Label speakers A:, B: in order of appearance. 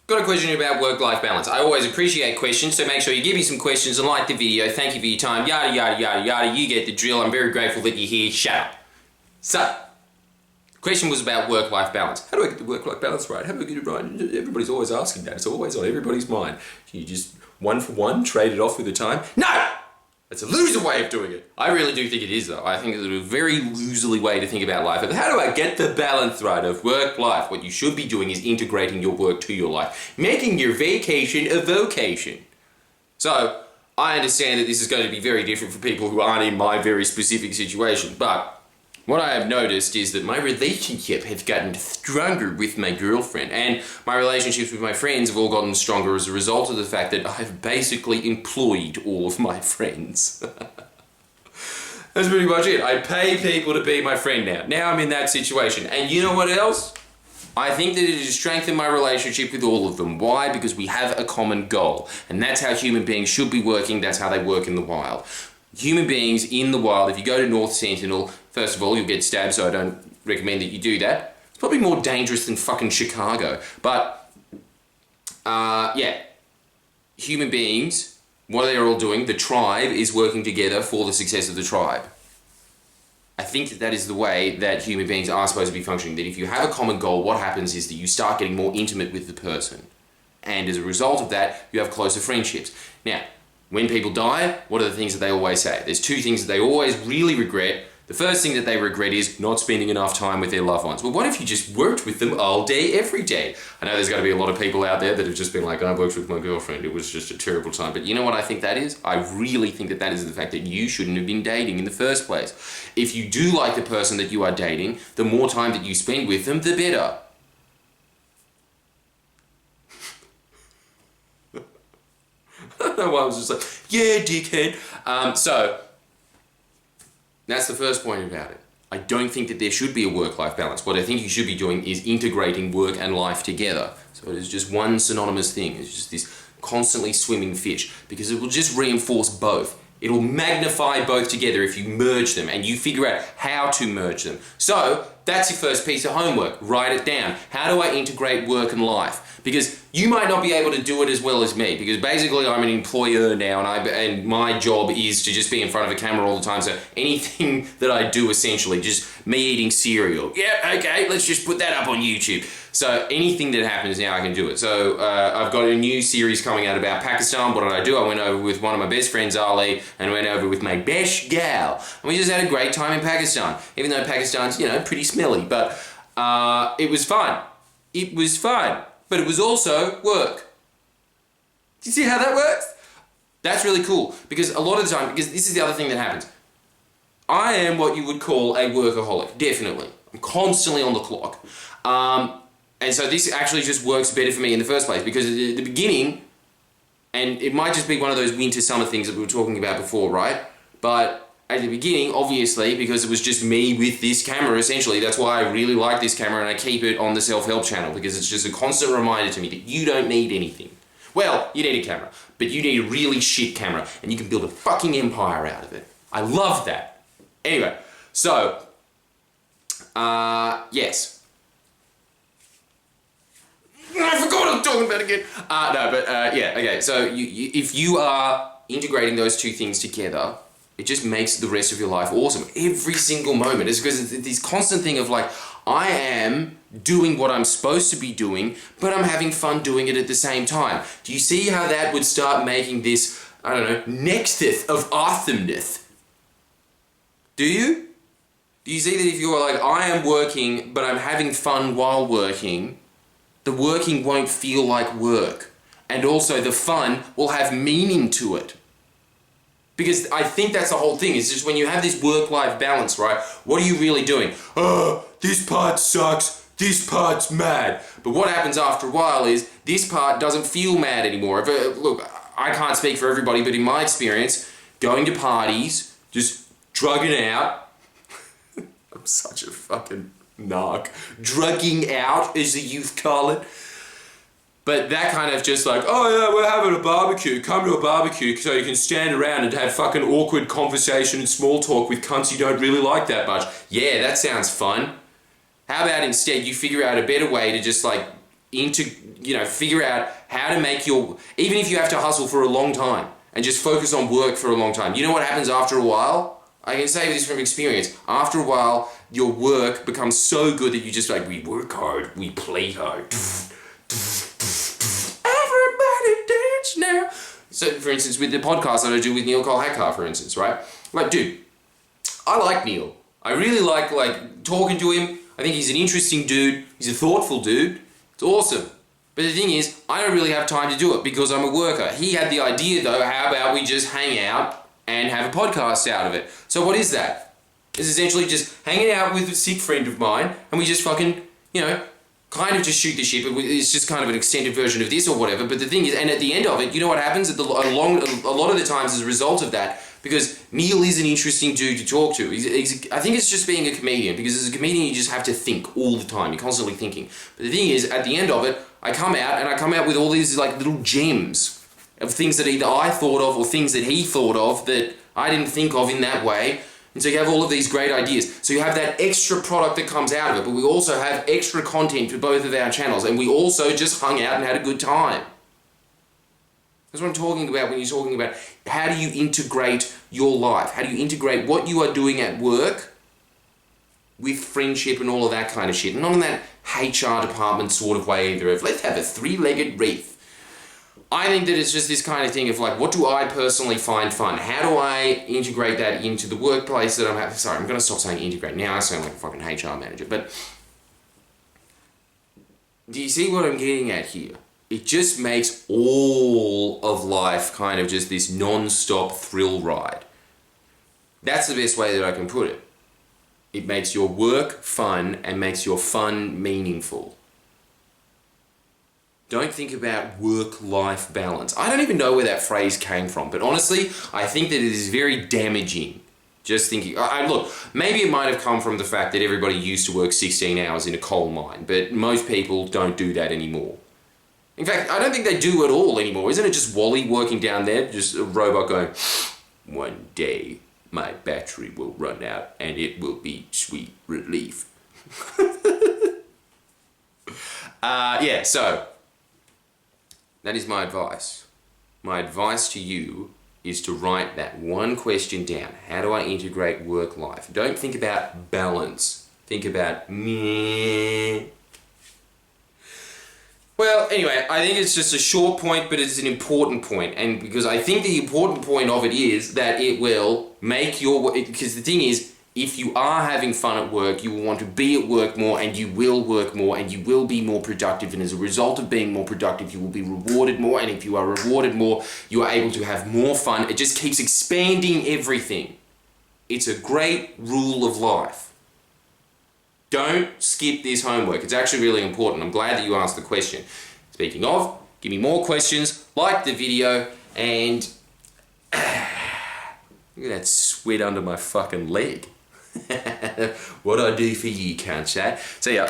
A: Got a question about work-life balance. I always appreciate questions, so make sure you give me some questions and like the video. Thank you for your time. Yada, yada, yada, yada. You get the drill. I'm very grateful that you're here. Shut up. So, the question was about work-life balance. How do I get the work-life balance right? How do I get it right? Everybody's always asking that. It's always on everybody's mind. Can you just one for one trade it off with the time? No! It's a loser way of doing it. I really do think it is, though. I think it's a very loserly way to think about life. But how do I get the balance right of work-life? What you should be doing is integrating your work to your life, making your vacation a vocation. So, I understand that this is going to be very different for people who aren't in my very specific situation, but what I have noticed is that my relationship has gotten stronger with my girlfriend, and my relationships with my friends have all gotten stronger as a result of the fact that I've basically employed all of my friends. That's pretty much it. I pay people to be my friend now. Now I'm in that situation. And you know what else? I think that it has strengthened my relationship with all of them. Why? Because we have a common goal. And that's how human beings should be working. That's how they work in the wild. Human beings in the wild, if you go to North Sentinel, first of all, you'll get stabbed, so I don't recommend that you do that. It's probably more dangerous than fucking Chicago. But, yeah. Human beings, what they're all doing, the tribe is working together for the success of the tribe. I think that is the way that human beings are supposed to be functioning. That if you have a common goal, what happens is that you start getting more intimate with the person. And as a result of that, you have closer friendships. Now, when people die, what are the things that they always say? There's two things that they always really regret. The first thing that they regret is not spending enough time with their loved ones. Well, what if you just worked with them all day, every day? I know there's going to be a lot of people out there that have just been like, I worked with my girlfriend, it was just a terrible time. But you know what I think that is? I really think that that is the fact that you shouldn't have been dating in the first place. If you do like the person that you are dating, the more time that you spend with them, the better. I don't know why I was just like, yeah, dickhead. So, that's the first point about it. I don't think that there should be a work-life balance. What I think you should be doing is integrating work and life together. So it is just one synonymous thing. It's just this constantly swimming fish, because it will just reinforce both. It will magnify both together if you merge them and you figure out how to merge them. So, that's your first piece of homework. Write it down. How do I integrate work and life? Because you might not be able to do it as well as me, because basically I'm an employer now, and my job is to just be in front of a camera all the time. So anything that I do, essentially, just me eating cereal. Yeah, okay, let's just put that up on YouTube. So anything that happens now, I can do it. So I've got a new series coming out about Pakistan. What did I do? I went over with one of my best friends, Ali, and went over with my best gal. And we just had a great time in Pakistan, even though Pakistan's, you know, pretty smelly. But it was fun. It was fun. But it was also work. Do you see how that works? That's really cool, because a lot of the time, because this is the other thing that happens. I am what you would call a workaholic, definitely. I'm constantly on the clock. And so this actually just works better for me in the first place, because at the beginning, and it might just be one of those winter-summer things that we were talking about before, right? But at the beginning, obviously, because it was just me with this camera, essentially, that's why I really like this camera, and I keep it on the self-help channel, because it's just a constant reminder to me that you don't need anything. Well, you need a camera, but you need a really shit camera, and you can build a fucking empire out of it. I love that. Anyway, so, yes. I forgot what I was talking about again. Yeah, okay, so if you are integrating those two things together, it just makes the rest of your life awesome. Every single moment. It's because it's this constant thing of like, I am doing what I'm supposed to be doing, but I'm having fun doing it at the same time. Do you see how that would start making this, I don't know, nexus of awesomeness? Do you? Do you see that if you're like, I am working, but I'm having fun while working, the working won't feel like work. And also the fun will have meaning to it. Because I think that's the whole thing. It's just when you have this work-life balance, right? What are you really doing? Oh, this part sucks. This part's mad. But what happens after a while is this part doesn't feel mad anymore. Look, I can't speak for everybody, but in my experience, going to parties, just drugging out. I'm such a fucking narc. Drugging out, as the youth call it. But that kind of just like, oh yeah, we're having a barbecue, come to a barbecue so you can stand around and have fucking awkward conversation and small talk with cunts you don't really like that much. Yeah, that sounds fun. How about instead you figure out a better way to just like figure out how to make even if you have to hustle for a long time and just focus on work for a long time, you know what happens after a while? I can say this from experience. After a while, your work becomes so good that you just we work hard, we play hard. Everybody dance now. So, for instance, with the podcast that I do with Neil Cole Hackar, for instance, right? Dude, I like Neil. I really like talking to him. I think he's an interesting dude. He's a thoughtful dude. It's awesome. But the thing is, I don't really have time to do it because I'm a worker. He had the idea, though, how about we just hang out and have a podcast out of it? So what is that? It's essentially just hanging out with a sick friend of mine and we just fucking, kind of just shoot the shit. It's just kind of an extended version of this or whatever. But the thing is, and at the end of it, you know what happens? A lot of the times as a result of that, because Neil is an interesting dude to talk to. I think it's just being a comedian, because as a comedian you just have to think all the time. You're constantly thinking. But the thing is, at the end of it, I come out with all these little gems of things that either I thought of or things that he thought of that I didn't think of in that way. And so you have all of these great ideas. So you have that extra product that comes out of it, but we also have extra content for both of our channels, and we also just hung out and had a good time. That's what I'm talking about when you're talking about how do you integrate your life? How do you integrate what you are doing at work with friendship and all of that kind of shit? Not in that HR department sort of way either of let's have a three-legged wreath. I think that it's just this kind of thing of what do I personally find fun? How do I integrate that into the workplace that I'm having? Sorry, I'm going to stop saying integrate. Now I sound like a fucking HR manager. But do you see what I'm getting at here? It just makes all of life kind of just this non-stop thrill ride. That's the best way that I can put it. It makes your work fun and makes your fun meaningful. Don't think about work-life balance. I don't even know where that phrase came from, but honestly, I think that it is very damaging. Just thinking, look, maybe it might have come from the fact that everybody used to work 16 hours in a coal mine, but most people don't do that anymore. In fact, I don't think they do at all anymore. Isn't it just Wall-E working down there, just a robot going, one day my battery will run out and it will be sweet relief. So that is my advice. My advice to you is to write that one question down. How do I integrate work life? Don't think about balance. Think about meh. Well, anyway, I think it's just a short point, but it's an important point. And because I think the important point of it is that it will make your... Because the thing is, if you are having fun at work, you will want to be at work more, and you will work more, and you will be more productive. And as a result of being more productive, you will be rewarded more. And if you are rewarded more, you are able to have more fun. It just keeps expanding everything. It's a great rule of life. Don't skip this homework. It's actually really important. I'm glad that you asked the question. Speaking of, give me more questions, like the video, and look at that sweat under my fucking leg. What I do for you, can't you? See ya.